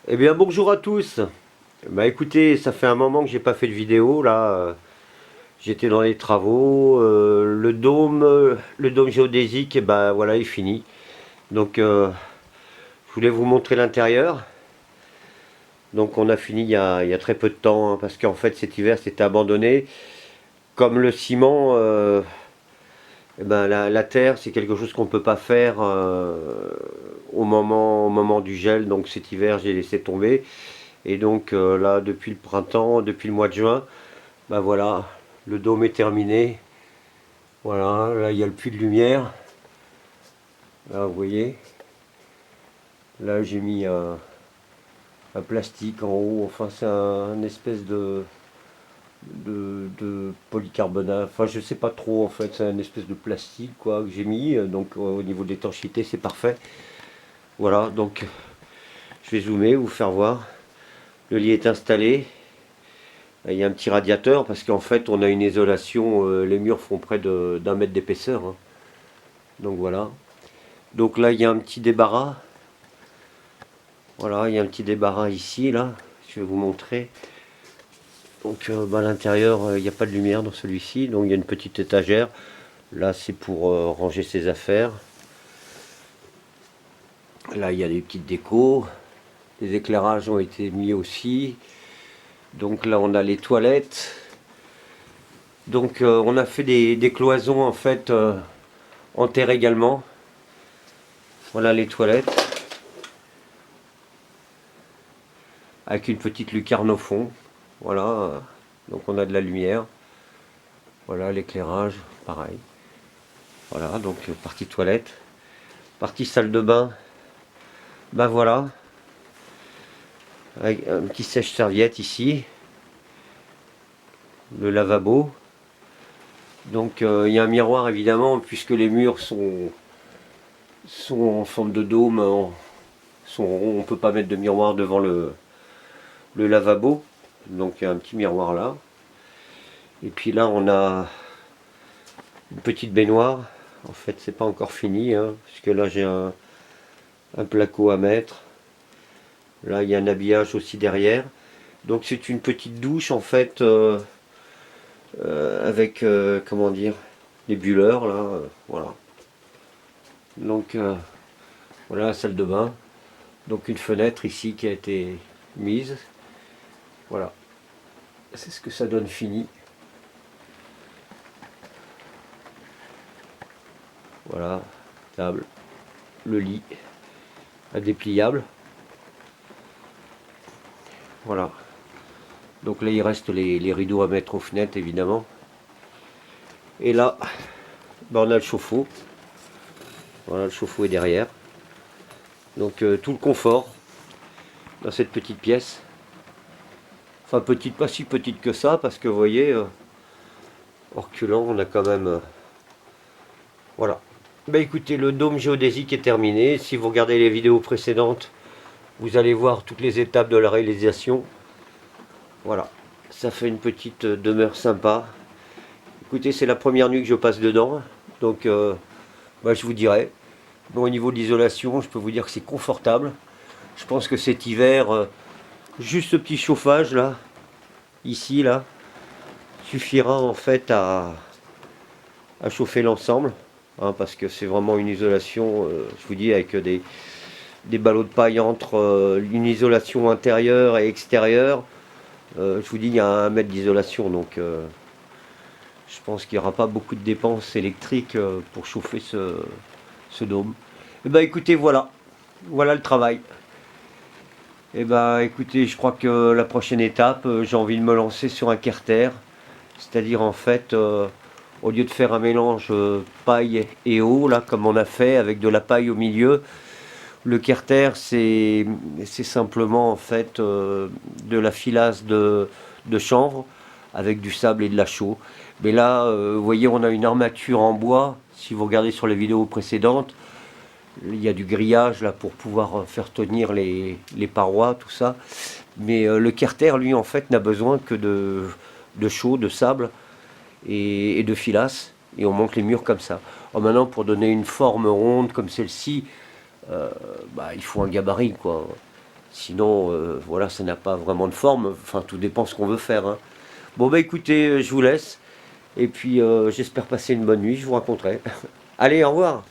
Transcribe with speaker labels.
Speaker 1: Eh bien bonjour à tous. Bah écoutez, ça fait un moment que j'ai pas fait de vidéo là. J'étais dans les travaux. Le dôme géodésique, et bah voilà, est fini. Donc je voulais vous montrer l'intérieur. Donc on a fini il y a très peu de temps, hein, parce qu'en fait cet hiver c'était abandonné. Comme le ciment, eh ben, la terre c'est quelque chose qu'on peut pas faire au moment du gel. Donc cet hiver j'ai laissé tomber. Et donc là, depuis le printemps, depuis le mois de juin, bah voilà, le dôme est terminé. Voilà, là il y a le puits de lumière. Là vous voyez, là j'ai mis un plastique en haut. Enfin c'est un espèce de polycarbonate. Enfin je sais pas trop en fait, c'est un espèce de plastique quoi que j'ai mis. Donc au niveau de l'étanchéité c'est parfait. Voilà, donc je vais zoomer, vous faire voir. Le lit est installé. Il y a un petit radiateur parce qu'en fait on a une isolation, les murs font près d'un mètre d'épaisseur, hein. Donc voilà. Donc là il y a un petit débarras. Voilà, il y a un petit débarras ici, là. Je vais vous montrer. Donc à l'intérieur il n'y a pas de lumière dans celui-ci. Donc il y a une petite étagère. Là c'est pour ranger ses affaires. Là il y a des petites décos. Les éclairages ont été mis aussi. Donc là on a les toilettes. Donc on a fait des cloisons en fait en terre également. Voilà les toilettes. Avec une petite lucarne au fond. Voilà. Donc on a de la lumière. Voilà l'éclairage, pareil. Voilà, donc partie toilette. Partie salle de bain. Ben voilà. Avec un petit sèche-serviette ici. Le lavabo. Donc il y a un miroir évidemment, puisque les murs sont en forme de dôme. On ne peut pas mettre de miroir devant le lavabo. Donc il y a un petit miroir là. Et puis là on a une petite baignoire. En fait c'est pas encore fini, hein, puisque là j'ai un placo à mettre. Là il y a un habillage aussi derrière. Donc c'est une petite douche en fait, avec comment dire, des bulleurs là, voilà. Donc voilà la salle de bain. Donc une fenêtre ici qui a été mise. Voilà. C'est ce que ça donne fini. Voilà, table, le lit, à dépliable. Voilà. Donc là il reste les rideaux à mettre aux fenêtres évidemment. Et là, ben, on a le chauffe-eau. Voilà, le chauffe-eau est derrière. Donc tout le confort dans cette petite pièce. Enfin petite, pas si petite que ça, parce que vous voyez, en reculant, on a quand même... voilà. Ben écoutez, le dôme géodésique est terminé. Si vous regardez les vidéos précédentes, vous allez voir toutes les étapes de la réalisation. Voilà. Ça fait une petite demeure sympa. Écoutez, c'est la première nuit que je passe dedans. Donc, ben, je vous dirai. Bon, au niveau de l'isolation, je peux vous dire que c'est confortable. Je pense que cet hiver, juste ce petit chauffage là, ici, là, suffira en fait à chauffer l'ensemble, hein, parce que c'est vraiment une isolation, je vous dis, avec des ballots de paille entre une isolation intérieure et extérieure. Je vous dis, il y a 1 mètre d'isolation, donc je pense qu'il n'y aura pas beaucoup de dépenses électriques pour chauffer ce dôme. Et ben écoutez, voilà le travail. Et ben écoutez, je crois que la prochaine étape, j'ai envie de me lancer sur un carter. C'est-à-dire en fait, au lieu de faire un mélange paille et eau, là, comme on a fait, avec de la paille au milieu, le carter, c'est simplement en fait de la filasse de chanvre avec du sable et de la chaux. Mais là, vous voyez, on a une armature en bois. Si vous regardez sur les vidéos précédentes, il y a du grillage là pour pouvoir faire tenir les parois, tout ça. Mais le carter, lui, en fait, n'a besoin que de chaux, de sable et de filasse. Et on monte les murs comme ça. Alors maintenant, pour donner une forme ronde comme celle-ci, bah, il faut un gabarit, quoi. Sinon, voilà, ça n'a pas vraiment de forme. Enfin, tout dépend ce qu'on veut faire, hein. Bon, bah écoutez, je vous laisse. Et puis, j'espère passer une bonne nuit, je vous raconterai. Allez, au revoir.